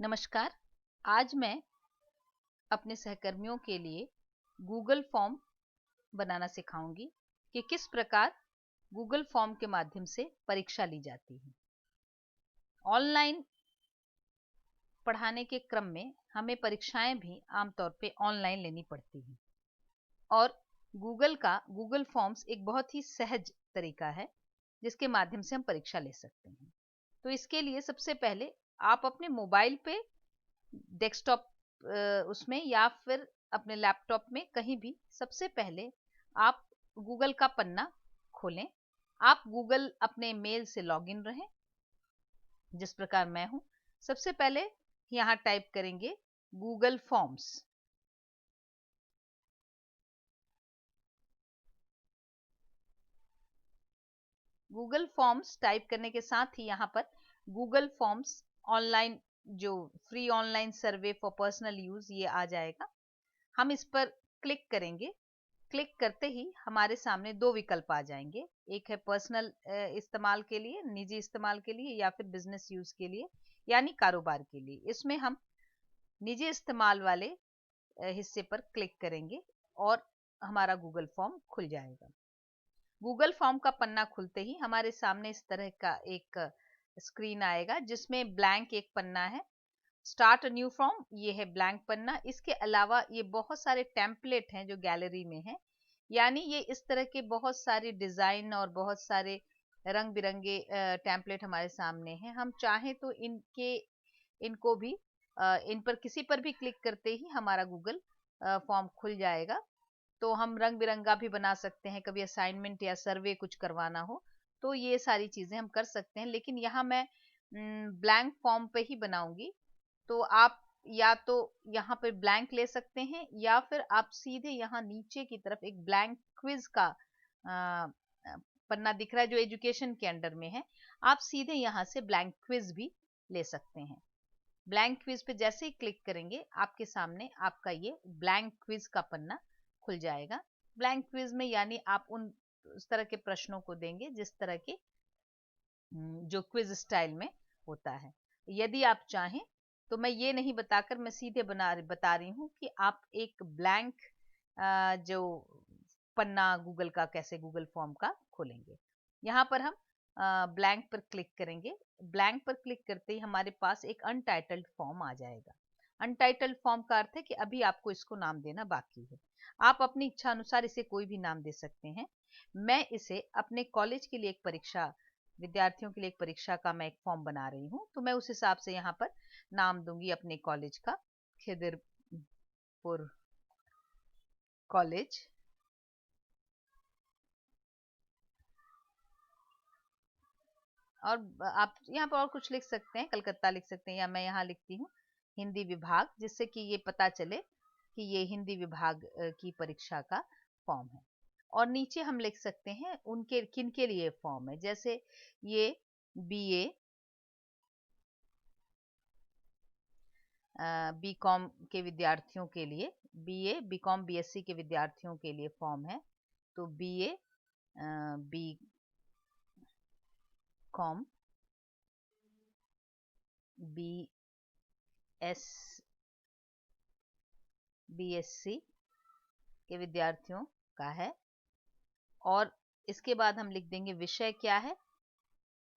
नमस्कार। आज मैं अपने सहकर्मियों के लिए गूगल फॉर्म बनाना सिखाऊंगी कि किस प्रकार गूगल फॉर्म के माध्यम से परीक्षा ली जाती है। ऑनलाइन पढ़ाने के क्रम में हमें परीक्षाएं भी आमतौर पे ऑनलाइन लेनी पड़ती हैं और गूगल फॉर्म्स एक बहुत ही सहज तरीका है जिसके माध्यम से हम परीक्षा ले सकते हैं। तो इसके लिए सबसे पहले आप अपने मोबाइल पे डेस्कटॉप उसमें या फिर अपने लैपटॉप में कहीं भी सबसे पहले आप गूगल का पन्ना खोलें। आप गूगल अपने मेल से लॉगिन रहें जिस प्रकार मैं हूं। सबसे पहले यहाँ टाइप करेंगे Google forms. Google forms type करने के साथ ही यहाँ पर गूगल फॉर्म्स ऑनलाइन जो free online survey for personal use ये आ जाएगा। हम इस पर क्लिक करेंगे। क्लिक करते ही हमारे सामने दो विकल्प आ जाएंगे। एक है पर्सनल इस्तेमाल के लिए, निजी इस्तेमाल के लिए, या फिर बिजनेस यूज के लिए यानी कारोबार के लिए। इसमें हम निजी इस्तेमाल वाले हिस्से पर क्लिक करेंगे और हमारा गूगल फॉर्म खुल जाएगा। गूगल फॉर्म का पन्ना खुलते ही हमारे सामने इस तरह का एक स्क्रीन आएगा जिसमें ब्लैंक एक पन्ना है। स्टार्ट अ न्यू फॉर्म ये है ब्लैंक पन्ना। इसके अलावा ये बहुत सारे टेम्पलेट हैं जो गैलरी में है, यानी ये इस तरह के बहुत सारे डिजाइन और बहुत सारे रंग बिरंगे टेम्पलेट हमारे सामने हैं। हम चाहें तो इनको भी इन पर किसी पर भी क्लिक करते ही हमारा गूगल फॉर्म खुल जाएगा। तो हम रंग बिरंगा भी बना सकते हैं, कभी असाइनमेंट या सर्वे कुछ करवाना हो तो ये सारी चीजें हम कर सकते हैं। लेकिन यहाँ मैं ब्लैंक फॉर्म पे ही बनाऊंगी। तो आप या तो यहाँ पे ब्लैंक ले सकते हैं या फिर आप सीधे यहाँ नीचे की तरफ एक ब्लैंक क्विज का पन्ना दिख रहा है जो एजुकेशन के अंडर में है। आप सीधे यहाँ से ब्लैंक क्विज भी ले सकते हैं। ब्लैंक क्विज पे जैसे ही क्लिक करेंगे आपके सामने आपका ये ब्लैंक क्विज का पन्ना खुल जाएगा। ब्लैंक क्विज में यानी आप उस तरह के प्रश्नों को देंगे जिस तरह के जो क्विज स्टाइल में होता है। यदि आप चाहें तो मैं ये नहीं बताकर मैं सीधे बता रही हूँ कि आप एक ब्लैंक जो पन्ना गूगल का कैसे गूगल फॉर्म का खोलेंगे। यहाँ पर हम ब्लैंक पर क्लिक करेंगे। ब्लैंक पर क्लिक करते ही हमारे पास एक अनटाइटल्ड फॉर्म आ जाएगा। अनटाइटल्ड फॉर्म का अर्थ है कि अभी आपको इसको नाम देना बाकी है। आप अपनी इच्छा अनुसार इसे कोई भी नाम दे सकते हैं। मैं इसे अपने कॉलेज के लिए एक परीक्षा विद्यार्थियों के लिए एक परीक्षा का मैं एक फॉर्म बना रही हूँ, तो मैं उस हिसाब से यहाँ पर नाम दूंगी अपने कॉलेज का, खिदिरपुर कॉलेज। और आप यहाँ पर और कुछ लिख सकते हैं, कलकत्ता लिख सकते हैं, या मैं यहाँ लिखती हूँ हिंदी विभाग, जिससे कि ये पता चले कि ये हिंदी विभाग की परीक्षा का फॉर्म है। और नीचे हम लिख सकते हैं उनके किन के लिए फॉर्म है, जैसे ये बीए बीकॉम के विद्यार्थियों के लिए, बीए बीकॉम बीएससी के विद्यार्थियों के लिए फॉर्म है। तो BA B com B S BSc के विद्यार्थियों का है। और इसके बाद हम लिख देंगे विषय क्या है।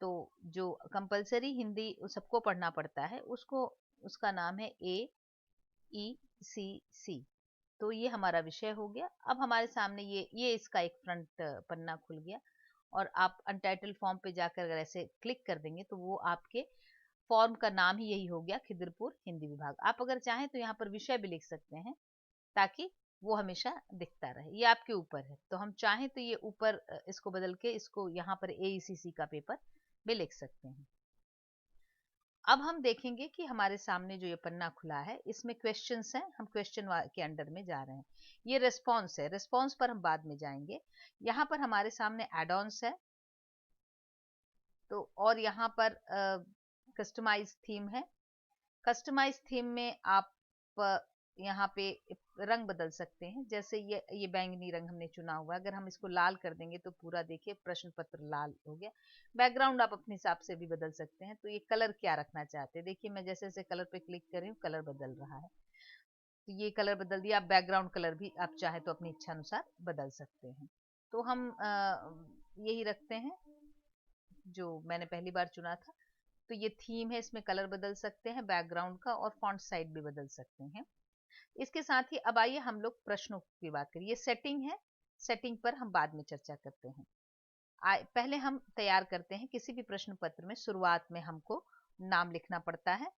तो जो कंपलसरी हिंदी सबको पढ़ना पड़ता है उसको, उसका नाम है AECC। तो ये हमारा विषय हो गया। अब हमारे सामने ये इसका एक फ्रंट पन्ना खुल गया। और आप अनटाइटल फॉर्म पे जाकर अगर ऐसे क्लिक कर देंगे तो वो आपके फॉर्म का नाम ही यही हो गया, खिदिरपुर हिंदी विभाग। आप अगर चाहें तो यहाँ पर विषय भी लिख सकते हैं ताकि वो हमेशा दिखता रहे। ये आपके ऊपर है। तो हम चाहें तो ये ऊपर इसको बदल के इसको यहाँ पर AECC का पेपर भी लिख सकते हैं। अब हम देखेंगे कि हमारे सामने जो ये पन्ना खुला है इसमें क्वेश्चंस हैं। हम क्वेश्चन के अंडर में जा रहे हैं। ये रेस्पॉन्स है, रेस्पॉन्स पर हम बाद में जाएंगे। यहाँ पर हमारे सामने एड ऑन्स है। तो और यहाँ पर कस्टमाइज थीम है। कस्टमाइज थीम में आप यहाँ पे रंग बदल सकते हैं। जैसे ये बैंगनी रंग हमने चुना हुआ है, अगर हम इसको लाल कर देंगे तो पूरा देखिए प्रश्न पत्र लाल हो गया। बैकग्राउंड आप अपने हिसाब से भी बदल सकते हैं। तो ये कलर क्या रखना चाहते हैं, देखिए मैं जैसे जैसे कलर पे क्लिक कर रही हूँ कलर बदल रहा है। तो ये कलर बदल दिया। आप बैकग्राउंड कलर भी आप चाहे तो अपनी इच्छा अनुसार बदल सकते हैं। तो हम यही रखते हैं जो मैंने पहली बार चुना था। तो ये थीम है, इसमें कलर बदल सकते हैं बैकग्राउंड का, और फॉन्ट साइज भी बदल सकते हैं। इसके साथ ही अब आइए हम लोग प्रश्नों की बात करिए। सेटिंग है, सेटिंग पर हम बाद में चर्चा करते हैं। पहले हम तैयार करते हैं। किसी भी प्रश्न पत्र में शुरुआत में हमको नाम लिखना पड़ता है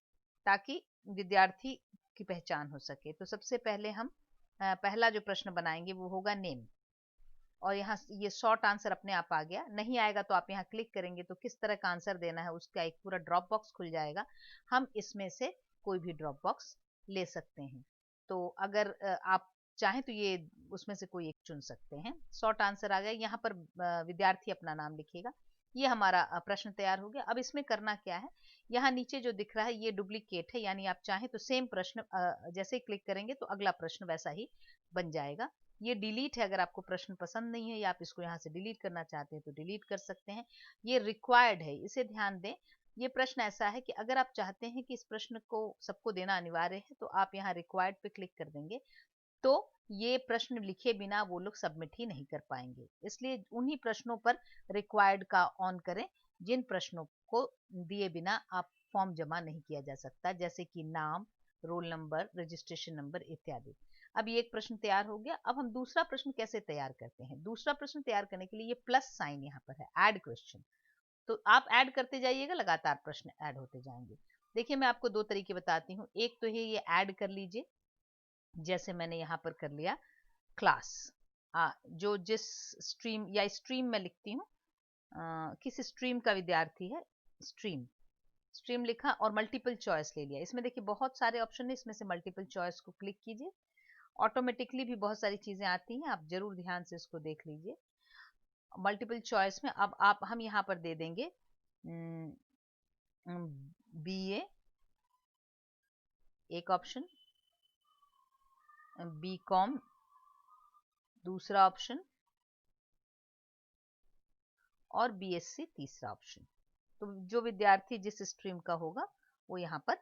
ताकि विद्यार्थी की पहचान हो सके। तो सबसे पहले हम पहला जो प्रश्न बनाएंगे वो होगा नेम, और यहाँ ये शॉर्ट आंसर अपने आप आ गया। नहीं आएगा तो आप यहाँ क्लिक करेंगे तो किस तरह का आंसर देना है उसका एक पूरा ड्रॉप बॉक्स खुल जाएगा। हम इसमें से कोई भी ड्रॉप बॉक्स ले सकते हैं। तो अगर आप चाहें तो ये उसमें से कोई एक चुन सकते हैं। शॉर्ट आंसर आ गया। यहाँ पर विद्यार्थी अपना नाम लिखेगा। ये हमारा प्रश्न तैयार हो गया। अब इसमें करना क्या है, यहाँ नीचे जो दिख रहा है ये डुप्लीकेट है, यानी आप चाहें तो सेम प्रश्न जैसे ही क्लिक करेंगे तो अगला प्रश्न वैसा ही बन जाएगा। ये डिलीट है, अगर आपको प्रश्न पसंद नहीं है या आप इसको यहाँ से डिलीट करना चाहते हैं तो डिलीट कर सकते हैं। ये रिक्वायर्ड है, इसे ध्यान दें। ये प्रश्न ऐसा है कि अगर आप चाहते हैं कि इस प्रश्न को सबको देना अनिवार्य है तो आप यहाँ रिक्वायर्ड पे क्लिक कर देंगे, तो ये प्रश्न लिखे बिना वो लोग सबमिट ही नहीं कर पाएंगे। इसलिए उन्हीं प्रश्नों पर रिक्वायर्ड का ऑन करें जिन प्रश्नों को दिए बिना आप फॉर्म जमा नहीं किया जा सकता, जैसे कि नाम, रोल नंबर, रजिस्ट्रेशन नंबर इत्यादि। अब ये एक प्रश्न तैयार हो गया। अब हम दूसरा प्रश्न कैसे तैयार करते हैं। दूसरा प्रश्न तैयार करने के लिए ये प्लस साइन यहाँ पर है, ऐड क्वेश्चन। तो आप ऐड करते जाइएगा, लगातार प्रश्न ऐड होते जाएंगे। देखिए मैं आपको दो तरीके बताती हूँ। एक तो है ये ऐड कर लीजिए, जैसे मैंने यहाँ पर कर लिया क्लास, जो जिस स्ट्रीम या स्ट्रीम में लिखती हूँ, किस स्ट्रीम का विद्यार्थी है, स्ट्रीम, स्ट्रीम लिखा और मल्टीपल चॉइस ले लिया। इसमें देखिए बहुत सारे ऑप्शन है, इसमें से मल्टीपल चॉइस को क्लिक कीजिए। ऑटोमेटिकली भी बहुत सारी चीजें आती हैं, आप जरूर ध्यान से इसको देख लीजिए। मल्टीपल चॉइस में अब हम यहाँ पर दे देंगे BA एक ऑप्शन, BCom दूसरा ऑप्शन, और BSc तीसरा ऑप्शन। तो जो विद्यार्थी जिस स्ट्रीम का होगा वो यहाँ पर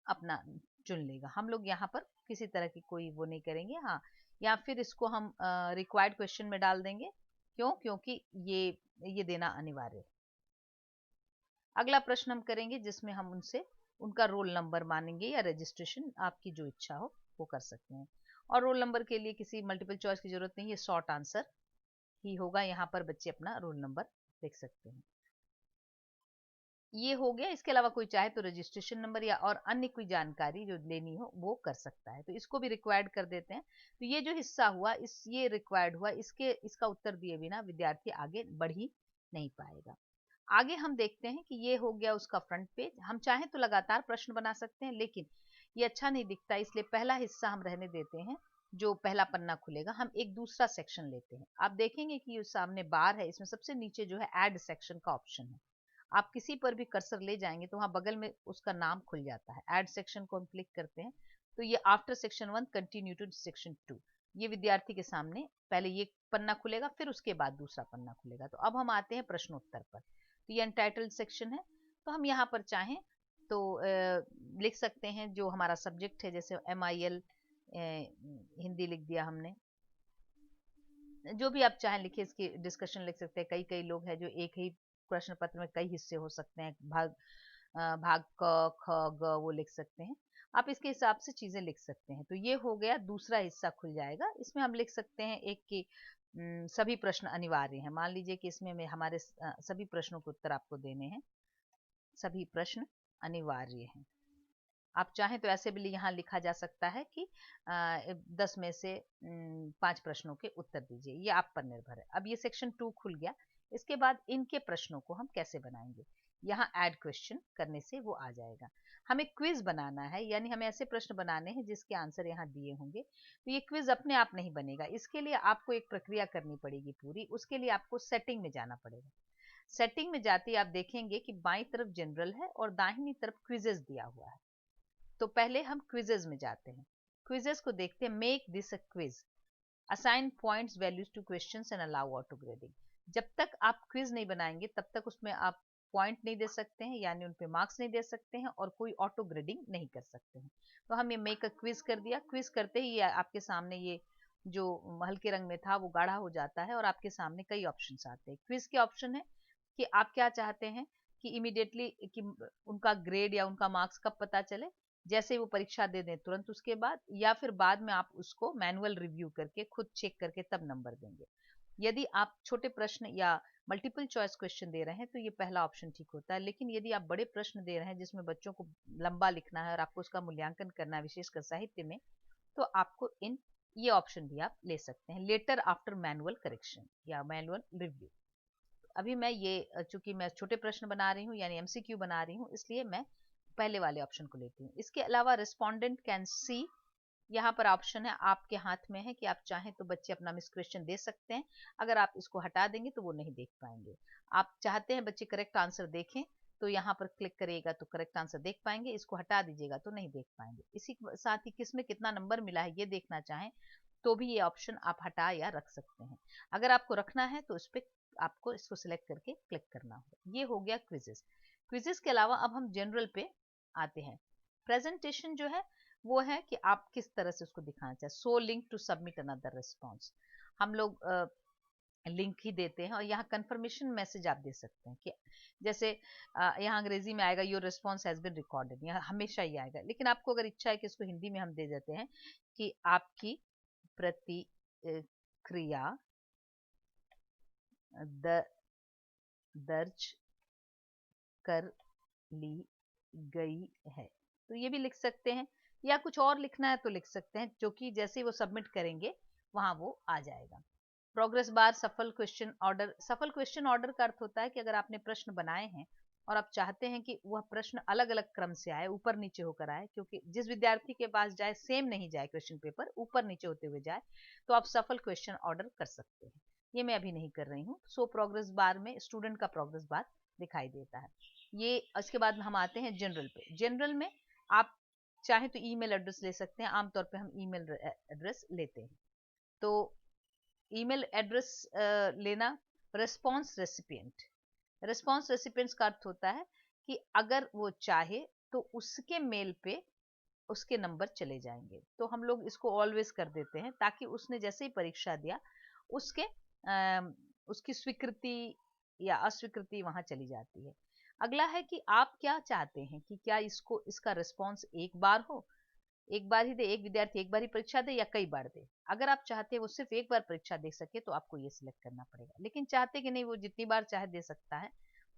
अपना चुन लेगा। हम लोग यहाँ पर किसी तरह की कोई वो नहीं करेंगे। हाँ, या फिर इसको हम रिक्वायर्ड क्वेश्चन में डाल देंगे। क्यों? क्योंकि ये देना अनिवार्य है। अगला प्रश्न हम करेंगे जिसमें हम उनसे उनका रोल नंबर मानेंगे या रजिस्ट्रेशन, आपकी जो इच्छा हो वो कर सकते हैं। और रोल नंबर के लिए किसी मल्टीपल चॉइस की जरूरत नहीं है, शॉर्ट आंसर ही होगा। यहाँ पर बच्चे अपना रोल नंबर लिख सकते हैं। ये हो गया। इसके अलावा कोई चाहे तो रजिस्ट्रेशन नंबर या और अन्य कोई जानकारी जो लेनी हो वो कर सकता है। तो इसको भी रिक्वायर्ड कर देते हैं। तो ये जो हिस्सा हुआ ये रिक्वायर्ड हुआ, इसका उत्तर दिए बिना विद्यार्थी आगे बढ़ ही नहीं पाएगा। आगे हम देखते हैं कि ये हो गया उसका फ्रंट पेज। हम चाहें तो लगातार प्रश्न बना सकते हैं, लेकिन ये अच्छा नहीं दिखता, इसलिए पहला हिस्सा हम रहने देते हैं। जो पहला पन्ना खुलेगा हम एक दूसरा सेक्शन लेते हैं। आप देखेंगे कि सामने बार है, इसमें सबसे नीचे जो है ऐड सेक्शन का ऑप्शन है। आप किसी पर भी कर्सर ले जाएंगे तो वहां बगल में उसका नाम खुल जाता है। ऐड सेक्शन को हम क्लिक करते हैं तो ये after section 1 continue to section 2, ये विद्यार्थी के सामने पहले ये पन्ना खुलेगा, फिर उसके बाद दूसरा पन्ना खुलेगा। तो अब हम आते हैं प्रश्नोत्तर पर। तो ये अनटाइटल्ड सेक्शन है। तो हम यहाँ पर चाहें तो लिख सकते हैं जो हमारा सब्जेक्ट है, जैसे MIL हिंदी लिख दिया हमने। जो भी आप चाहें लिखिए, इसकी डिस्कशन लिख सकते हैं। कई कई लोग हैं जो एक ही प्रश्न पत्र में कई हिस्से हो सकते हैं, भाग क ख ग वो लिख सकते हैं। आप इसके हिसाब से चीजें लिख सकते हैं। तो ये हो गया, दूसरा हिस्सा खुल जाएगा। इसमें हम लिख सकते हैं एक की सभी प्रश्न अनिवार्य हैं। मान लीजिए कि इसमें हमारे सभी प्रश्नों के उत्तर आपको देने हैं, सभी प्रश्न अनिवार्य हैं। आप चाहें तो ऐसे भी यहाँ लिखा जा सकता है कि 10 में से 5 प्रश्नों के उत्तर दीजिए, ये आप पर निर्भर है। अब ये सेक्शन 2 खुल गया। इसके बाद इनके प्रश्नों को हम कैसे बनाएंगे, यहाँ ऐड क्वेश्चन करने से वो आ जाएगा। हमें क्विज बनाना है, यानी हमें ऐसे प्रश्न बनाने हैं जिसके आंसर यहाँ दिए होंगे। तो ये क्विज अपने आप नहीं बनेगा, इसके लिए आपको एक प्रक्रिया करनी पड़ेगी पूरी। उसके लिए आपको सेटिंग में जाना पड़ेगा। सेटिंग में जाते ही आप देखेंगे कि बाईं तरफ जनरल है और दाहिनी तरफ क्विजेस दिया हुआ है। तो पहले हम क्विजेज में जाते हैं। क्विजेस को देखते हैं। Make this a quiz, assign points values two questions and allow auto grading. जब तक आप क्विज नहीं बनाएंगे तब तक उसमें आप पॉइंट नहीं दे सकते हैं, यानी उन पे मार्क्स नहीं दे सकते हैं और कोई ऑटो ग्रेडिंग नहीं कर सकते हैं। तो हम ये मेक अ क्विज कर दिया। क्विज करते ही आपके सामने ये जो हल्के रंग में था वो गाढ़ा हो जाता है और आपके सामने कई ऑप्शंस आते हैं। क्विज के ऑप्शन है कि आप क्या चाहते हैं कि इमीडिएटली कि उनका ग्रेड या उनका मार्क्स कब पता चले, जैसे वो परीक्षा दे दें तुरंत उसके बाद, या फिर बाद में आप उसको मैनुअल रिव्यू करके खुद चेक करके तब नंबर देंगे। यदि आप छोटे प्रश्न या मल्टीपल चॉइस क्वेश्चन दे रहे हैं तो ये पहला ऑप्शन ठीक होता है। लेकिन यदि आप बड़े प्रश्न दे रहे हैं जिसमें बच्चों को लंबा लिखना है और आपको उसका मूल्यांकन करना है विशेषकर साहित्य में, तो आपको ये ऑप्शन भी आप ले सकते हैं, लेटर आफ्टर मैनुअल करेक्शन या मैनुअल रिव्यू। अभी मैं ये चूंकि मैं छोटे प्रश्न बना रही हूँ यानी एमसीक्यू बना रही हूँ, इसलिए मैं पहले वाले ऑप्शन को लेती हूँ। इसके अलावा रिस्पोंडेंट कैन सी, यहाँ पर ऑप्शन है आपके हाथ में है कि आप चाहें तो बच्चे अपना मिस क्वेश्चन दे सकते हैं। अगर आप इसको हटा देंगे तो वो नहीं देख पाएंगे। आप चाहते हैं बच्चे करेक्ट आंसर देखें तो यहाँ पर क्लिक करिएगा तो करेक्ट आंसर देख पाएंगे, इसको हटा दीजिएगा तो नहीं देख पाएंगे। इसी के साथ ही किसमें कितना नंबर मिला है ये देखना चाहें तो भी ये ऑप्शन आप हटा या रख सकते हैं। अगर आपको रखना है तो इस पर आपको इसको सिलेक्ट करके क्लिक करना होगा। ये हो गया क्विजेस। क्विजेस के अलावा अब हम जनरल पे आते हैं। प्रेजेंटेशन जो है वो है कि आप किस तरह से उसको दिखाना चाहें। So link to submit another response, हम लोग लिंक ही देते हैं और यहाँ कंफर्मेशन मैसेज आप दे सकते हैं कि जैसे यहाँ अंग्रेजी में आएगा your response has been recorded, यहाँ हमेशा ही आएगा। लेकिन आपको अगर इच्छा है कि इसको हिंदी में हम दे देते हैं कि आपकी प्रतिक्रिया दर्ज कर ली गई है, तो ये भी लिख सकते हैं। या कुछ और लिखना है तो लिख सकते हैं, जो कि जैसे वो सबमिट करेंगे वहां वो आ जाएगा। प्रोग्रेस बार, सफल क्वेश्चन ऑर्डर। सफल क्वेश्चन ऑर्डर का अर्थ होता है कि अगर आपने प्रश्न बनाए हैं और आप चाहते हैं कि वह प्रश्न अलग अलग क्रम से आए, ऊपर नीचे होकर आए, क्योंकि जिस विद्यार्थी के पास जाए सेम नहीं जाए क्वेश्चन पेपर, ऊपर नीचे होते हुए जाए, तो आप सफल क्वेश्चन ऑर्डर कर सकते हैं। ये मैं अभी नहीं कर रही हूँ। सो प्रोग्रेस बार में स्टूडेंट का प्रोग्रेस बार दिखाई देता है। ये इसके बाद हम आते हैं जनरल पे। जनरल में आप चाहे तो ईमेल एड्रेस ले सकते हैं, आमतौर पे हम ईमेल एड्रेस लेते हैं। तो ईमेल एड्रेस लेना। रिस्पॉन्स रेसिपिएंट, रिस्पॉन्स रेसिपिएंट्स का अर्थ होता है कि अगर वो चाहे तो उसके मेल पे उसके नंबर चले जाएंगे। तो हम लोग इसको ऑलवेज कर देते हैं ताकि उसने जैसे ही परीक्षा दिया उसके उसकी स्वीकृति या अस्वीकृति वहां चली जाती है। अगला है कि आप क्या चाहते हैं कि क्या इसका रिस्पॉन्स एक बार हो, एक बार ही दे, एक विद्यार्थी एक बार ही परीक्षा दे या कई बार दे। अगर आप चाहते हैं वो सिर्फ एक बार परीक्षा दे सके तो आपको ये सिलेक्ट करना पड़ेगा। लेकिन चाहते कि नहीं वो जितनी बार चाहे दे सकता है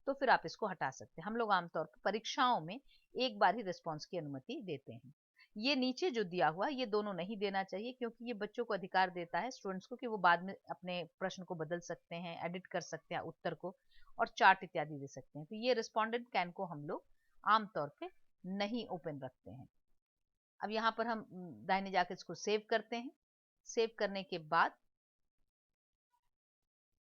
तो फिर आप इसको हटा सकते हैं। हम लोग आमतौर पर परीक्षाओं में एक बार ही रिस्पॉन्स की अनुमति देते हैं। ये नीचे जो दिया हुआ ये दोनों नहीं देना चाहिए, क्योंकि ये बच्चों को अधिकार देता है स्टूडेंट्स को कि वो बाद में अपने प्रश्न को बदल सकते हैं, एडिट कर सकते हैं उत्तर को, और चार्ट इत्यादि दे सकते हैं। तो ये रिस्पोंडेंट कैन को हम लोग आमतौर पे नहीं ओपन रखते हैं। अब यहाँ पर हम दाहिने जाकर इसको सेव करते हैं। सेव करने के बाद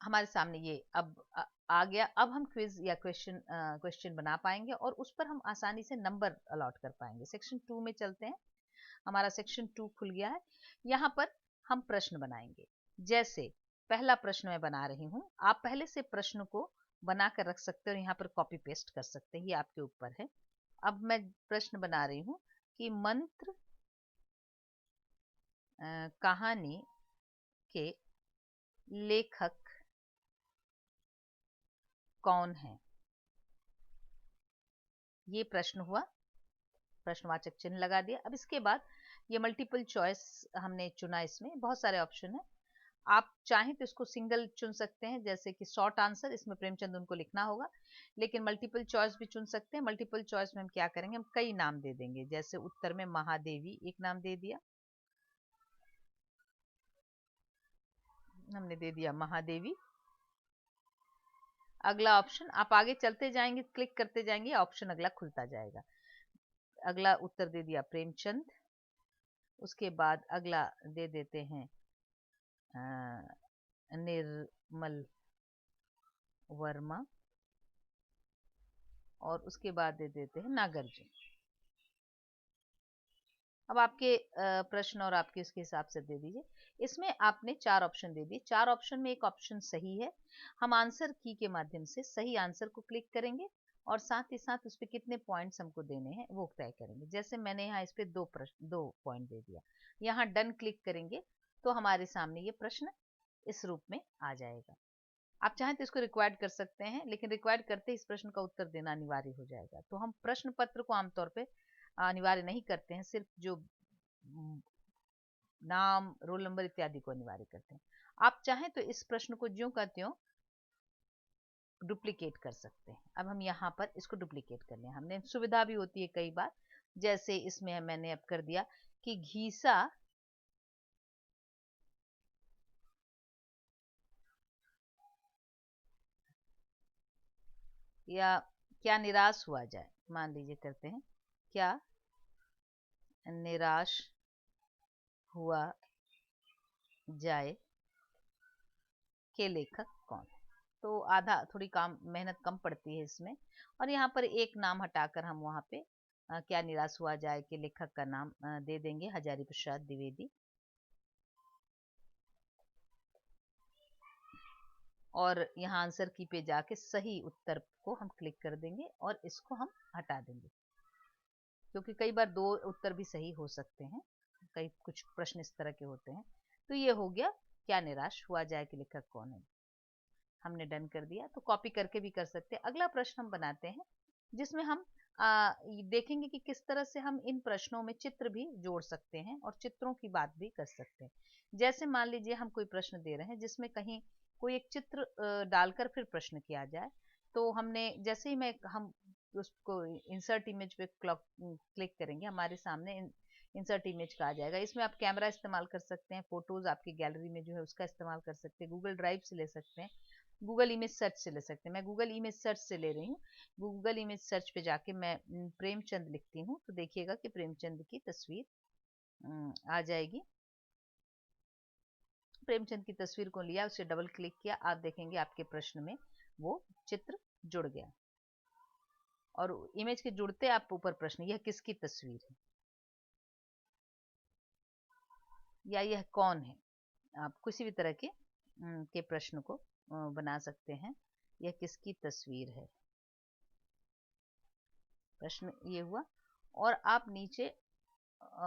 हमारे सामने ये अब आ गया। अब हम क्विज या क्वेश्चन बना पाएंगे और उस पर हम आसानी से नंबर अलॉट कर पाएंगे। सेक्शन 2 में चलते हैं। हमारा सेक्शन 2 खुल गया है। यहाँ पर हम प्रश्न बनाएंगे। जैसे पहला प्रश्न मैं बना रही हूँ, आप पहले से प्रश्न को बना कर रख सकते हो, यहाँ पर कॉपी पेस्ट कर सकते हैं, ये आपके ऊपर है। अब मैं प्रश्न बना रही हूँ कि मंत्र कहानी के लेखक कौन है, ये प्रश्न हुआ। प्रश्नवाचक चिन्ह लगा दिया। अब इसके बाद ये मल्टीपल चॉइस हमने चुना। इसमें बहुत सारे ऑप्शन है, आप चाहें तो इसको सिंगल चुन सकते हैं, जैसे कि शॉर्ट आंसर, इसमें प्रेमचंद उनको लिखना होगा। लेकिन मल्टीपल चॉइस भी चुन सकते हैं। मल्टीपल चॉइस में हम क्या करेंगे, हम कई नाम दे देंगे। जैसे उत्तर में महादेवी एक नाम दे दिया, हमने दे दिया महादेवी। अगला ऑप्शन, आप आगे चलते जाएंगे, क्लिक करते जाएंगे, ऑप्शन अगला खुलता जाएगा। अगला उत्तर दे दिया प्रेमचंद। उसके बाद अगला दे देते हैं निर्मल वर्मा, और उसके बाद दे देते हैं नागार्जुन। अब आपके प्रश्न और आपके उसके हिसाब से दे दीजिए। इसमें आपने 4 ऑप्शन दे दिए। 4 ऑप्शन में एक ऑप्शन सही है। हम आंसर की के माध्यम से सही आंसर को क्लिक करेंगे और साथ ही साथ उस पे कितने पॉइंट्स हमको देने हैं वो तय करेंगे। जैसे मैंने यहाँ इस पे 2 पॉइंट दे दिया। यहाँ डन क्लिक करेंगे तो हमारे सामने ये प्रश्न इस रूप में आ जाएगा। आप चाहें तो इसको रिक्वायर्ड कर सकते हैं, लेकिन रिक्वायर्ड करते इस प्रश्न का उत्तर देना अनिवार्य हो जाएगा। तो हम प्रश्न पत्र को आमतौर पे अनिवार्य नहीं करते हैं, सिर्फ जो नाम, रोल नंबर इत्यादि को अनिवार्य करते हैं। आप चाहें तो इस प्रश्न को ज्यों का त्यों डुप्लीकेट कर सकते हैं। अब हम यहाँ पर इसको डुप्लीकेट कर लें। हमने सुविधा भी होती है कई बार, जैसे इसमें मैंने अब कर दिया कि घीसा या क्या निराश हुआ जाए। मान लीजिए करते हैं, क्या निराश हुआ जाए के लेखक कौन है। तो आधा थोड़ी काम मेहनत कम पड़ती है इसमें। और यहाँ पर एक नाम हटाकर हम वहाँ पे क्या निराश हुआ जाए के लेखक का नाम दे देंगे, हजारी प्रसाद द्विवेदी। और यहाँ आंसर की पे जाके सही उत्तर को हम क्लिक कर देंगे और इसको हम हटा देंगे, क्योंकि कई बार 2 उत्तर भी सही हो सकते हैं, कई कुछ प्रश्न इस तरह के होते हैं। तो ये हो गया क्या निराश हुआ जाए कि लेखक कौन है। हमने डन कर दिया। तो कॉपी करके भी कर सकते हैं। अगला प्रश्न हम बनाते हैं जिसमें हम देखेंगे कि किस तरह से हम इन प्रश्नों में चित्र भी जोड़ सकते हैं और चित्रों की बात भी कर सकते हैं। जैसे मान लीजिए हम कोई प्रश्न दे रहे हैं जिसमें कहीं कोई एक चित्र डालकर फिर प्रश्न किया जाए। तो हमने जैसे ही हम उसको इंसर्ट इमेज पे क्लिक करेंगे, हमारे सामने इंसर्ट इमेज का आ जाएगा। इसमें आप कैमरा इस्तेमाल कर सकते हैं, फोटोज आपकी गैलरी में जो है उसका इस्तेमाल कर सकते हैं, गूगल ड्राइव से ले सकते हैं, गूगल इमेज सर्च से ले सकते हैं। मैं गूगल इमेज सर्च से ले रही हूँ। गूगल इमेज सर्च पे जाके मैं प्रेमचंद लिखती हूँ तो देखिएगा कि प्रेमचंद की तस्वीर आ जाएगी। प्रेमचंद की तस्वीर को लिया, उसे डबल क्लिक किया, आप देखेंगे आपके प्रश्न में वो चित्र जुड़ गया। और इमेज के जुड़ते आप ऊपर प्रश्न, यह किसकी तस्वीर है या यह कौन है। आप किसी भी तरह के प्रश्न को बना सकते हैं। यह किसकी तस्वीर है, प्रश्न ये हुआ। और आप नीचे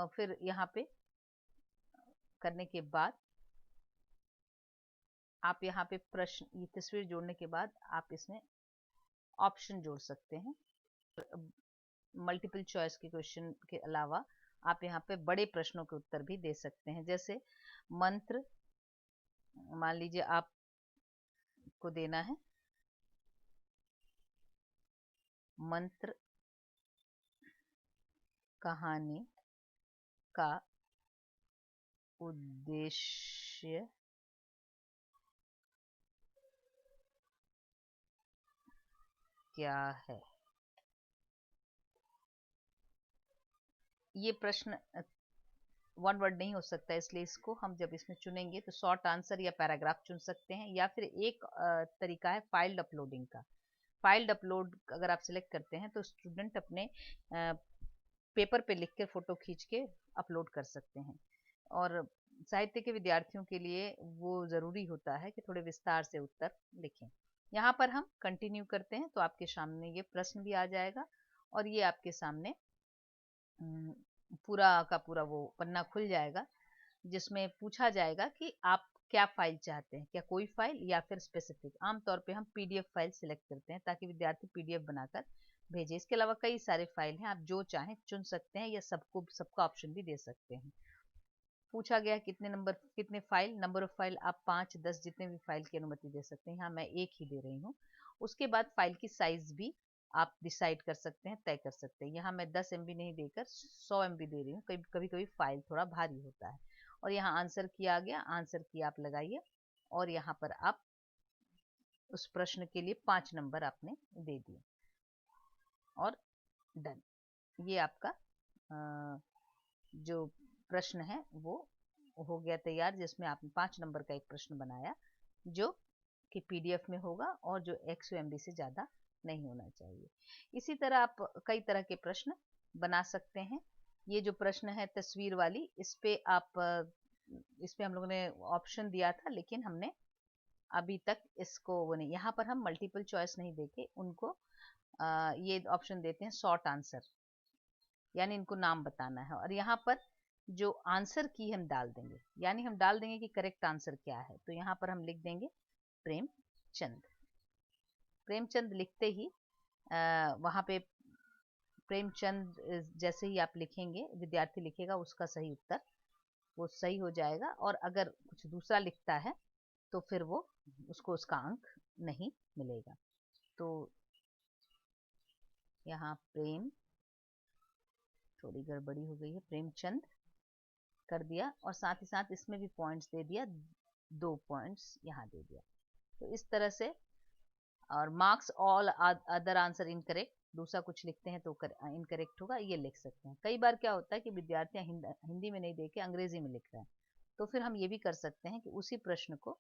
फिर यहाँ पे करने के बाद आप यहाँ पे प्रश्न, ये तस्वीर जोड़ने के बाद आप इसमें ऑप्शन जोड़ सकते हैं। मल्टीपल चॉइस के क्वेश्चन के अलावा आप यहाँ पे बड़े प्रश्नों के उत्तर भी दे सकते हैं। जैसे मंत्र, मान लीजिए आपको देना है मंत्र कहानी का उद्देश्य क्या है। ये प्रश्न 1 वर्ड नहीं हो सकता, इसलिए इसको हम जब इसमें चुनेंगे तो शॉर्ट आंसर या पैराग्राफ चुन सकते हैं, या फिर एक तरीका है फाइल अपलोडिंग का। फाइल अपलोड अगर आप सिलेक्ट करते हैं तो स्टूडेंट अपने पेपर पे लिख के फोटो खींच के अपलोड कर सकते हैं। और साहित्य के विद्यार्थियों के लिए वो ज़रूरी होता है कि थोड़े विस्तार से उत्तर लिखें। यहाँ पर हम कंटिन्यू करते हैं तो आपके सामने ये प्रश्न भी आ जाएगा और ये आपके सामने पूरा का पूरा वो पन्ना खुल जाएगा, जिसमें पूछा जाएगा कि आप क्या फाइल चाहते हैं, क्या कोई फाइल या फिर स्पेसिफिक। आमतौर पे हम पीडीएफ फाइल सिलेक्ट करते हैं ताकि विद्यार्थी पीडीएफ बनाकर भेजे। इसके अलावा कई सारे फाइल हैं, आप जो चाहें चुन सकते हैं या सबका ऑप्शन भी दे सकते हैं। पूछा गया कितने नंबर, कितने फाइल, नंबर ऑफ फाइल आप 5, 10 जितने भी फाइल की अनुमति दे सकते हैं। यहाँ मैं एक ही दे रही हूँ। उसके बाद फाइल की साइज भी आप डिसाइड कर सकते हैं, तय कर सकते हैं। यहाँ मैं 10 MB नहीं देकर 100 MB दे रही हूँ, कभी कभी फाइल थोड़ा भारी होता है। और यहाँ आंसर की आ गया, आंसर की आप लगाइए और यहाँ पर आप उस प्रश्न के लिए 5 नंबर आपने दे दिए और डन। ये आपका जो प्रश्न है वो हो गया तैयार, जिसमें आपने 5 नंबर का एक प्रश्न बनाया जो कि पीडीएफ में होगा और जो 100 MB से ज़्यादा नहीं होना चाहिए। इसी तरह आप कई तरह के प्रश्न बना सकते हैं। ये जो प्रश्न है तस्वीर वाली, इस पे हम लोगों ने ऑप्शन दिया था, लेकिन हमने अभी तक इसको वो नहीं, यहाँ पर हम मल्टीपल चॉइस नहीं देके उनको ये ऑप्शन देते हैं शॉर्ट आंसर, यानी इनको नाम बताना है। और यहाँ पर जो आंसर की हम डाल देंगे, यानी हम डाल देंगे कि करेक्ट आंसर क्या है। तो यहाँ पर हम लिख देंगे प्रेमचंद। प्रेमचंद लिखते ही वहाँ पे प्रेमचंद जैसे ही आप लिखेंगे, विद्यार्थी लिखेगा उसका सही उत्तर वो सही हो जाएगा। और अगर कुछ दूसरा लिखता है तो फिर वो उसको उसका अंक नहीं मिलेगा। तो यहाँ प्रेम, थोड़ी गड़बड़ी हो गई है, प्रेमचंद कर दिया और साथ ही साथ इसमें भी पॉइंट्स दे दिया, 2 पॉइंट्स यहाँ दे दिया। तो इस तरह से, और marks all other answer incorrect, दूसरा कुछ लिखते हैं तो इनकरेक्ट होगा, ये लिख सकते हैं। कई बार क्या होता है कि विद्यार्थी हिंदी में नहीं देके अंग्रेजी में लिख रहे हैं, तो फिर हम ये भी कर सकते हैं कि उसी प्रश्न को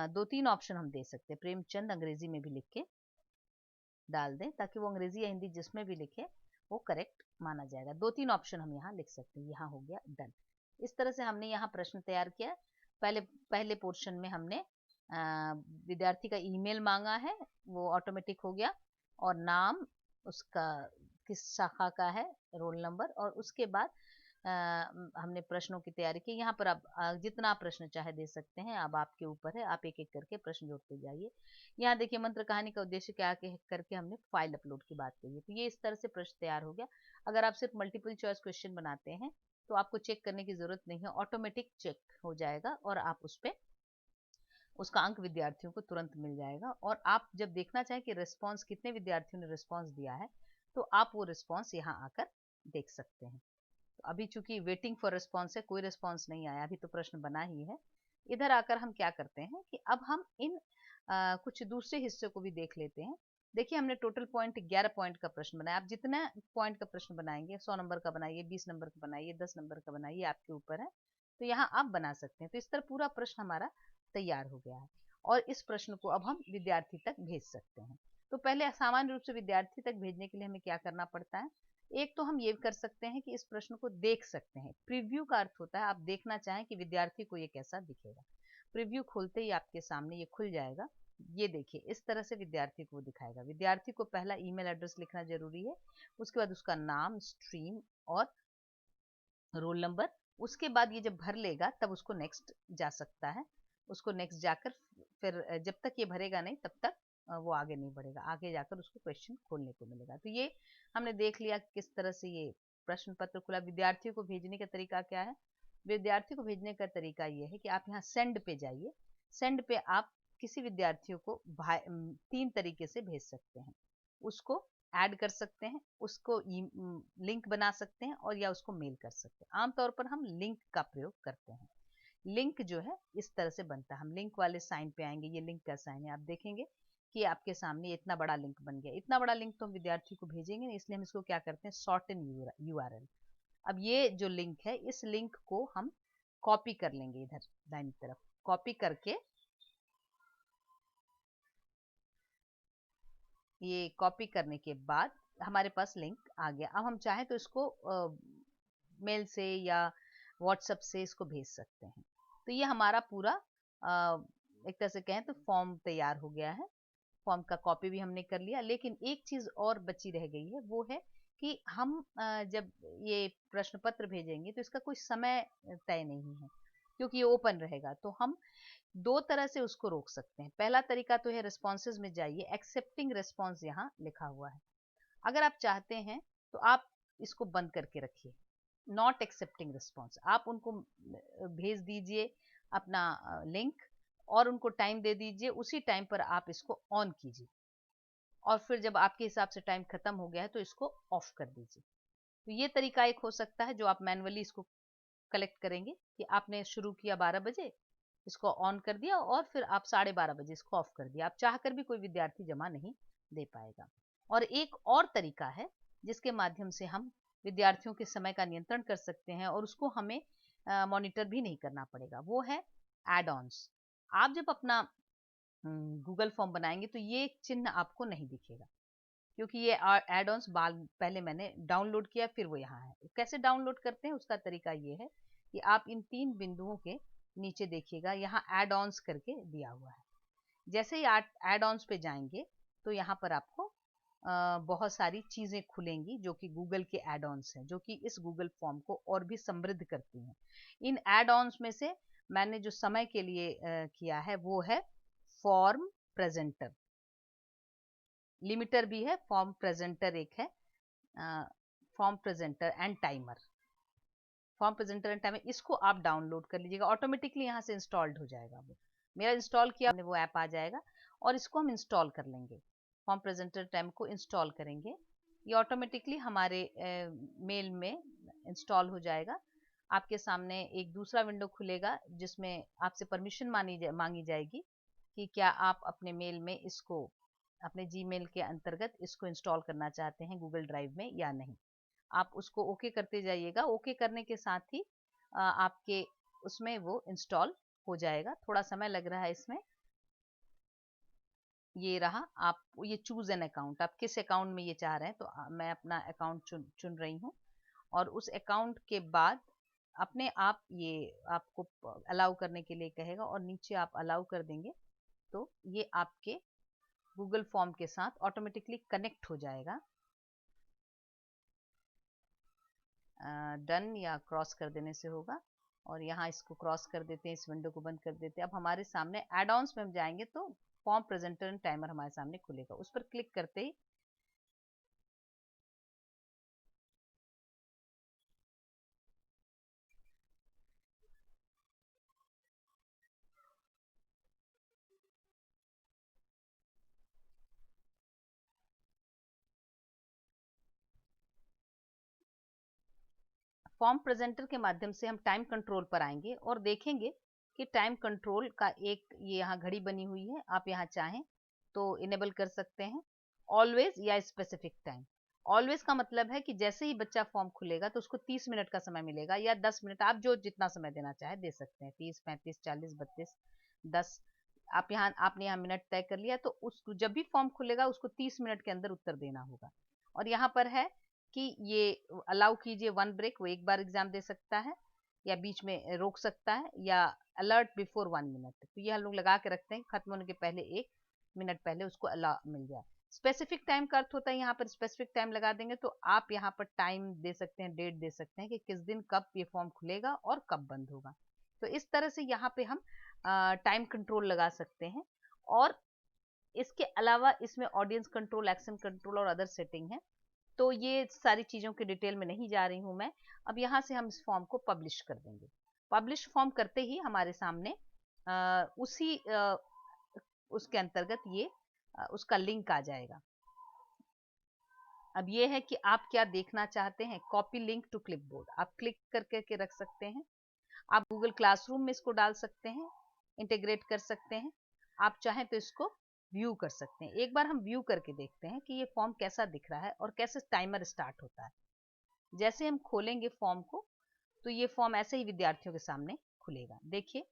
2-3 ऑप्शन हम दे सकते हैं, प्रेमचंद अंग्रेजी में भी लिख के डाल दें, ताकि वो अंग्रेजी या हिंदी जिसमें भी लिखे वो करेक्ट माना जाएगा। 2-3 ऑप्शन हम यहाँ लिख सकते हैं। यहाँ हो गया डन। इस तरह से हमने यहाँ प्रश्न तैयार किया। पहले पोर्शन में हमने विद्यार्थी का ईमेल मांगा है, वो ऑटोमेटिक हो गया, और नाम उसका किस शाखा का है, रोल नंबर, और उसके बाद हमने प्रश्नों की तैयारी की। यहाँ पर आप जितना प्रश्न चाहे दे सकते हैं, अब आपके ऊपर है, आप एक एक करके प्रश्न जोड़ते जाइए। यहाँ देखिए मंत्र कहानी का उद्देश्य क्या करके हमने फाइल अपलोड की बात कही है। तो ये इस तरह से प्रश्न तैयार हो गया। अगर आप सिर्फ मल्टीपल चॉइस क्वेश्चन बनाते हैं तो आपको चेक करने की जरूरत नहीं है, ऑटोमेटिक चेक हो जाएगा और आप उस पर उसका अंक विद्यार्थियों को तुरंत मिल जाएगा। और आप जब देखना चाहें कि रिस्पॉन्स कितने विद्यार्थियों ने रिस्पॉन्स दिया है, तो आप वो रिस्पॉन्स यहाँ आकर देख सकते हैं। तो अभी चूंकि वेटिंग फॉर रिस्पॉन्स है, कोई रिस्पॉन्स नहीं आया, अभी तो प्रश्न बना ही है। इधर आकर हम क्या करते हैं कि अब हम इन कुछ दूसरे हिस्से को भी देख लेते हैं। देखिए हमने टोटल पॉइंट 11 पॉइंट का प्रश्न बनाया। आप जितना पॉइंट का प्रश्न बनाएंगे, 100 नंबर का बनाइए, 20 नंबर का बनाइए, 10 नंबर का बनाइए, आपके ऊपर है। तो यहाँ आप बना सकते हैं। तो इस तरह पूरा प्रश्न हमारा तैयार हो गया है और इस प्रश्न को अब हम विद्यार्थी तक भेज सकते हैं। तो पहले सामान्य रूप से विद्यार्थी तक भेजने के लिए हमें क्या करना पड़ता है? एक तो हम ये कर सकते हैं कि इस प्रश्न को देख सकते हैं। प्रीव्यू का अर्थ होता है आप देखना चाहें कि विद्यार्थी को ये कैसा दिखेगा। प्रीव्यू खोलते ही आपके सामने ये खुल जाएगा। ये देखिए इस तरह से विद्यार्थी को दिखाएगा। विद्यार्थी को पहला ईमेल एड्रेस लिखना जरूरी है, उसके बाद उसका नाम, स्ट्रीम और रोल नंबर। उसके बाद ये जब भर लेगा तब उसको नेक्स्ट जा सकता है। उसको नेक्स्ट जाकर फिर जब तक ये भरेगा नहीं तब तक वो आगे नहीं बढ़ेगा, आगे जाकर उसको क्वेश्चन खोलने को मिलेगा। तो ये हमने देख लिया किस तरह से ये प्रश्न पत्र खुला। विद्यार्थियों को भेजने का तरीका क्या है? विद्यार्थी को भेजने का तरीका ये है कि आप यहाँ सेंड पे जाइए। सेंड पे आप किसी विद्यार्थियों को 3 तरीके से भेज सकते हैं। उसको ऐड कर सकते हैं, उसको लिंक बना सकते हैं, और या उसको मेल कर सकते हैं। आमतौर पर हम लिंक का प्रयोग करते हैं। लिंक जो है इस तरह से बनता है। हम लिंक वाले साइन पे आएंगे। ये लिंक का साइन है, आप देखेंगे कि आपके सामने इतना बड़ा लिंक बन गया। इतना बड़ा लिंक तो हम विद्यार्थी को भेजेंगे नहीं, इसलिए हम इसको क्या करते हैं, शॉर्ट इन यूआरएल। अब ये जो लिंक है, इस लिंक को हम कॉपी कर लेंगे, इधर दाहिनी तरफ कॉपी करके, ये कॉपी करने के बाद हमारे पास लिंक आ गया। अब हम चाहें तो इसको मेल से या व्हाट्सएप से इसको भेज सकते हैं। तो ये हमारा पूरा एक तरह से कहें तो फॉर्म तैयार हो गया है। फॉर्म का कॉपी भी हमने कर लिया, लेकिन एक चीज और बची रह गई है, वो है कि हम जब ये प्रश्न पत्र भेजेंगे तो इसका कोई समय तय नहीं है, क्योंकि ये ओपन रहेगा। तो हम 2 तरह से उसको रोक सकते हैं। पहला तरीका तो है रिस्पॉन्सेज में जाइए, एक्सेप्टिंग रिस्पॉन्स यहाँ लिखा हुआ है। अगर आप चाहते हैं तो आप इसको बंद करके रखिए, नॉट एक्सेप्टिंग रिस्पॉन्स। आप उनको भेज दीजिए अपना लिंक और उनको टाइम दे दीजिए, उसी टाइम पर आप इसको ऑन कीजिए, और फिर जब आपके हिसाब से टाइम खत्म हो गया है तो इसको ऑफ कर दीजिए। तो ये तरीका एक हो सकता है जो आप मैनुअली इसको कलेक्ट करेंगे कि आपने शुरू किया 12 बजे, इसको ऑन कर दिया और फिर आप 12:30 बजे इसको ऑफ कर दिया। आप चाहकर भी कोई विद्यार्थी जमा नहीं दे पाएगा। और एक और तरीका है जिसके माध्यम से हम विद्यार्थियों के समय का नियंत्रण कर सकते हैं और उसको हमें मॉनिटर भी नहीं करना पड़ेगा, वो है एड ऑन्स। आप जब अपना गूगल फॉर्म बनाएंगे तो ये चिन्ह आपको नहीं दिखेगा, क्योंकि ये एड ऑन्स पहले मैंने डाउनलोड किया, फिर वो यहाँ है। कैसे डाउनलोड करते हैं उसका तरीका ये है कि आप इन 3 बिंदुओं के नीचे देखिएगा, यहाँ एड ऑन्स करके दिया हुआ है। जैसे ही एड ऑन्स पे जाएंगे तो यहाँ पर आपको बहुत सारी चीजें खुलेंगी जो कि गूगल के एड ऑन्स हैं, जो कि इस गूगल फॉर्म को और भी समृद्ध करती हैं। इन एड ऑन्स में से मैंने जो समय के लिए किया है वो है फॉर्म प्रेजेंटर, लिमिटर भी है, फॉर्म प्रेजेंटर एक है, form presenter and timer. Form presenter and timer, इसको आप डाउनलोड कर लीजिएगा, ऑटोमेटिकली यहाँ से इंस्टॉल्ड हो जाएगा। वो मेरा इंस्टॉल किया वो ऐप आ जाएगा और इसको हम इंस्टॉल कर लेंगे। फॉर्म प्रेजेंटर टाइम को इंस्टॉल करेंगे, ये ऑटोमेटिकली हमारे मेल में इंस्टॉल हो जाएगा। आपके सामने एक दूसरा विंडो खुलेगा जिसमें आपसे परमिशन मांगी जाएगी कि क्या आप अपने मेल में इसको, अपने जीमेल के अंतर्गत इसको इंस्टॉल करना चाहते हैं गूगल ड्राइव में या नहीं। आप उसको ओके करते जाइएगा। ओके करने के साथ ही आपके उसमें वो इंस्टॉल हो जाएगा। थोड़ा समय लग रहा है इसमें। ये रहा, आप ये चूज एन अकाउंट, आप किस अकाउंट में ये चाह रहे हैं, तो मैं अपना अकाउंट चुन रही हूँ। और उस अकाउंट के बाद अपने आप ये आपको अलाउ करने के लिए कहेगा और नीचे आप अलाउ कर देंगे तो ये आपके गूगल फॉर्म के साथ ऑटोमेटिकली कनेक्ट हो जाएगा। डन या क्रॉस कर देने से होगा, और यहाँ इसको क्रॉस कर देते हैं, इस विंडो को बंद कर देते हैं। अब हमारे सामने एड ऑन्स में हम जाएंगे तो फॉर्म प्रेजेंटर एंड टाइमर हमारे सामने खुलेगा। उस पर क्लिक करते ही फॉर्म प्रेजेंटर के माध्यम से हम टाइम कंट्रोल पर आएंगे और देखेंगे कि टाइम कंट्रोल का एक ये यहाँ घड़ी बनी हुई है। आप यहाँ चाहें तो इनेबल कर सकते हैं ऑलवेज या स्पेसिफिक टाइम। ऑलवेज का मतलब है कि जैसे ही बच्चा फॉर्म खुलेगा तो उसको 30 मिनट का समय मिलेगा या 10 मिनट, आप जो जितना समय देना चाहे दे सकते हैं, 30, 35, 40, 32, 10। आपने यहाँ मिनट तय कर लिया तो उसको जब भी फॉर्म खुलेगा उसको 30 मिनट के अंदर उत्तर देना होगा। और यहाँ पर है कि ये अलाउ कीजिए 1 ब्रेक, वो एक बार एग्जाम दे सकता है या बीच में रोक सकता है, या अलर्ट बिफोर 1 मिनट, तो ये हम लोग लगा के रखते हैं खत्म होने के पहले 1 मिनट पहले उसको अलाउ मिल जाए। स्पेसिफिक टाइम का अर्थ होता है यहाँ पर स्पेसिफिक टाइम लगा देंगे तो आप यहाँ पर टाइम दे सकते हैं, डेट दे सकते हैं कि किस दिन कब ये फॉर्म खुलेगा और कब बंद होगा। तो इस तरह से यहाँ पे हम टाइम कंट्रोल लगा सकते हैं। और इसके अलावा इसमें ऑडियंस कंट्रोल, एक्शन कंट्रोल और अदर सेटिंग है। तो ये सारी चीज़ों की डिटेल में नहीं जा रही हूँ मैं। अब यहाँ से हम इस फॉर्म को पब्लिश कर देंगे। पब्लिश फॉर्म करते ही हमारे सामने उसके अंतर्गत ये उसका लिंक आ जाएगा। अब ये है कि आप क्या देखना चाहते हैं। कॉपी लिंक टू क्लिपबोर्ड, आप क्लिक करके रख सकते हैं। आप गूगल क्लासरूम में इसको डाल सकते हैं, इंटीग्रेट कर सकते हैं। आप चाहें तो इसको व्यू कर सकते हैं। एक बार हम व्यू करके देखते हैं कि ये फॉर्म कैसा दिख रहा है और कैसे टाइमर स्टार्ट होता है। जैसे हम खोलेंगे फॉर्म को तो ये फॉर्म ऐसे ही विद्यार्थियों के सामने खुलेगा। देखिए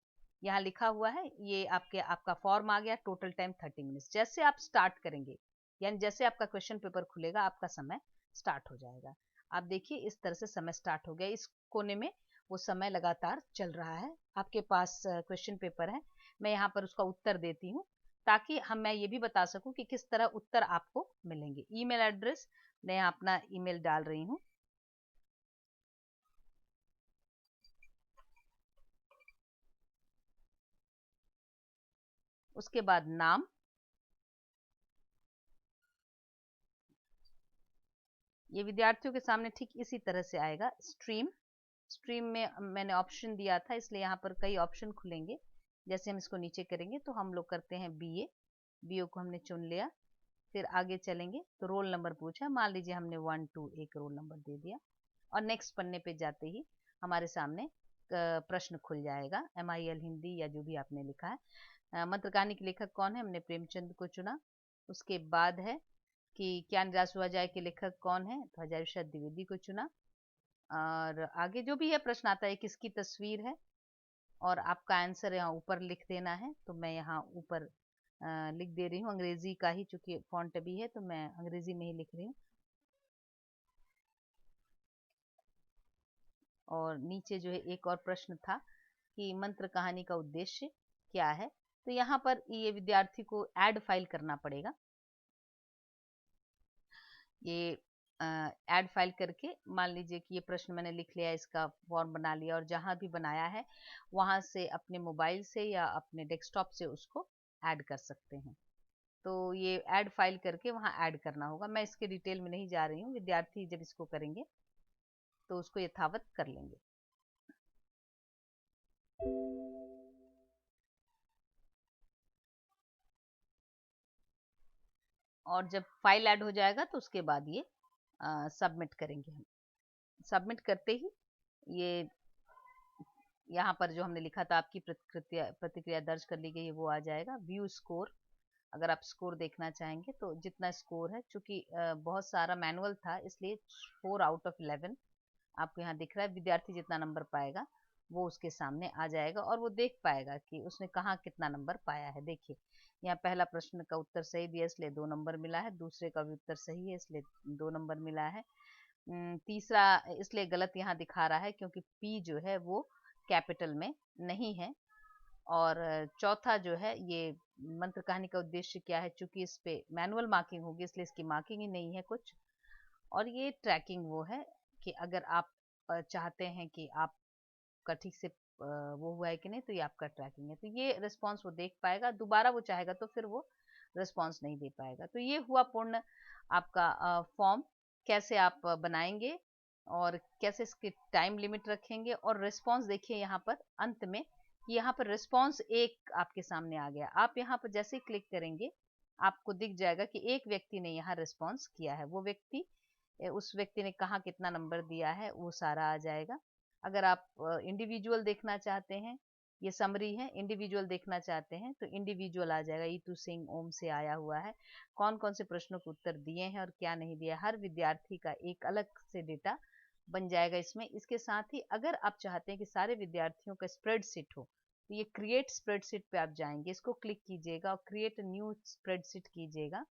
यहाँ लिखा हुआ है, ये आपका फॉर्म आ गया, टोटल टाइम 30 मिनट्स। जैसे आप स्टार्ट करेंगे यानी जैसे आपका क्वेश्चन पेपर खुलेगा आपका समय स्टार्ट हो जाएगा। आप देखिए इस तरह से समय स्टार्ट हो गया। इस कोने में वो समय लगातार चल रहा है। आपके पास क्वेश्चन पेपर है, मैं यहाँ पर उसका उत्तर देती हूँ ताकि मैं ये भी बता सकूं कि किस तरह उत्तर आपको मिलेंगे। ईमेल एड्रेस, मैं यहाँ अपना ईमेल डाल रही हूँ। उसके बाद नाम, ये विद्यार्थियों के सामने ठीक इसी तरह से आएगा। स्ट्रीम, स्ट्रीम में मैंने ऑप्शन दिया था इसलिए यहाँ पर कई ऑप्शन खुलेंगे। जैसे हम इसको नीचे करेंगे तो हम लोग करते हैं बीए, बीए को हमने चुन लिया। फिर आगे चलेंगे तो रोल नंबर पूछा, मान लीजिए हमने 1 2 एक रोल नंबर दे दिया और नेक्स्ट पन्ने पे जाते ही हमारे सामने प्रश्न खुल जाएगा। MIL हिंदी या जो भी आपने लिखा है। मंत्र कहानी के लेखक कौन है, हमने प्रेमचंद को चुना। उसके बाद है कि क्या निराश हुआ जाए के लेखक कौन है, तो हजारी शरद द्विवेदी को चुना। और आगे जो भी है प्रश्न आता है किसकी तस्वीर है और आपका आंसर यहाँ ऊपर लिख देना है। तो मैं यहाँ ऊपर लिख दे रही हूँ अंग्रेजी का ही, चूंकि फॉन्ट अभी है तो मैं अंग्रेजी में ही लिख रही हूँ। और नीचे जो है एक और प्रश्न था कि मंत्र कहानी का उद्देश्य क्या है। तो यहाँ पर ये विद्यार्थी को ऐड फाइल करना पड़ेगा। ये ऐड फाइल करके मान लीजिए कि ये प्रश्न मैंने लिख लिया, इसका फॉर्म बना लिया और जहां भी बनाया है वहां से अपने मोबाइल से या अपने डेस्कटॉप से उसको ऐड कर सकते हैं। तो ये ऐड फाइल करके वहां ऐड करना होगा। मैं इसके डिटेल में नहीं जा रही हूँ, विद्यार्थी जब इसको करेंगे तो उसको यथावत कर लेंगे। और जब फाइल ऐड हो जाएगा तो उसके बाद ये सबमिट करेंगे हम। सबमिट करते ही ये यहाँ पर जो हमने लिखा था आपकी प्रतिक्रिया दर्ज कर ली गई है वो आ जाएगा। व्यू स्कोर, अगर आप स्कोर देखना चाहेंगे तो जितना स्कोर है, चूंकि बहुत सारा मैनुअल था इसलिए 4 आउट ऑफ 11 आपको यहाँ दिख रहा है। विद्यार्थी जितना नंबर पाएगा वो उसके सामने आ जाएगा और वो देख पाएगा कि उसने कहाँ कितना नंबर पाया है। देखिए यहाँ पहला प्रश्न का उत्तर सही दिया इसलिए 2 नंबर मिला है, दूसरे का भी उत्तर सही है इसलिए 2 नंबर मिला है, तीसरा इसलिए गलत यहाँ दिखा रहा है क्योंकि पी जो है वो कैपिटल में नहीं है। और चौथा जो है ये मंत्र कहानी का उद्देश्य क्या है, चूंकि इस पे मैनुअल मार्किंग होगी इसलिए इसकी मार्किंग ही नहीं है कुछ। और ये ट्रैकिंग वो है कि अगर आप चाहते हैं कि आपका ठीक से वो हुआ है कि नहीं, तो ये आपका ट्रैकिंग है। तो ये रिस्पॉन्स वो देख पाएगा, दोबारा वो चाहेगा तो फिर वो रिस्पॉन्स नहीं दे पाएगा। तो ये हुआ पूर्ण आपका फॉर्म। कैसे आप बनाएंगे और कैसे इसकी टाइम लिमिट रखेंगे। और रिस्पॉन्स देखिए यहाँ पर अंत में, यहाँ पर रिस्पॉन्स एक आपके सामने आ गया। आप यहाँ पर जैसे क्लिक करेंगे आपको दिख जाएगा कि एक व्यक्ति ने यहाँ रिस्पॉन्स किया है। वो व्यक्ति, उस व्यक्ति ने कहाँ कितना नंबर दिया है वो सारा आ जाएगा। अगर आप इंडिविजुअल देखना चाहते हैं, ये समरी है, इंडिविजुअल देखना चाहते हैं तो इंडिविजुअल आ जाएगा। ईटू सिंह ओम से आया हुआ है, कौन कौन से प्रश्नों के उत्तर दिए हैं और क्या नहीं दिया। हर विद्यार्थी का एक अलग से डेटा बन जाएगा इसमें। इसके साथ ही अगर आप चाहते हैं कि सारे विद्यार्थियों का स्प्रेडशीट हो तो ये क्रिएट स्प्रेडशीट पे आप जाएंगे, इसको क्लिक कीजिएगा और क्रिएट न्यू स्प्रेडशीट कीजिएगा।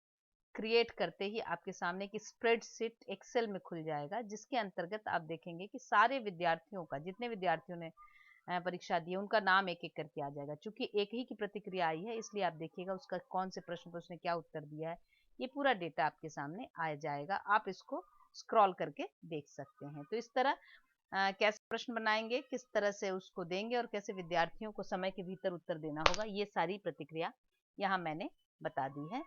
क्रिएट करते ही आपके सामने की स्प्रेडशीट एक्सेल में खुल जाएगा, जिसके अंतर्गत आप देखेंगे कि सारे विद्यार्थियों का, जितने विद्यार्थियों ने परीक्षा दी है उनका नाम एक एक करके आ जाएगा। चूंकि एक ही की प्रतिक्रिया आई है इसलिए आप देखिएगा उसका कौन से प्रश्न पर उसने क्या उत्तर दिया है, ये पूरा डेटा आपके सामने आ जाएगा। आप इसको स्क्रॉल करके देख सकते हैं। तो इस तरह कैसे प्रश्न बनाएंगे, किस तरह से उसको देंगे और कैसे विद्यार्थियों को समय के भीतर उत्तर देना होगा, ये सारी प्रतिक्रिया यहाँ मैंने बता दी है।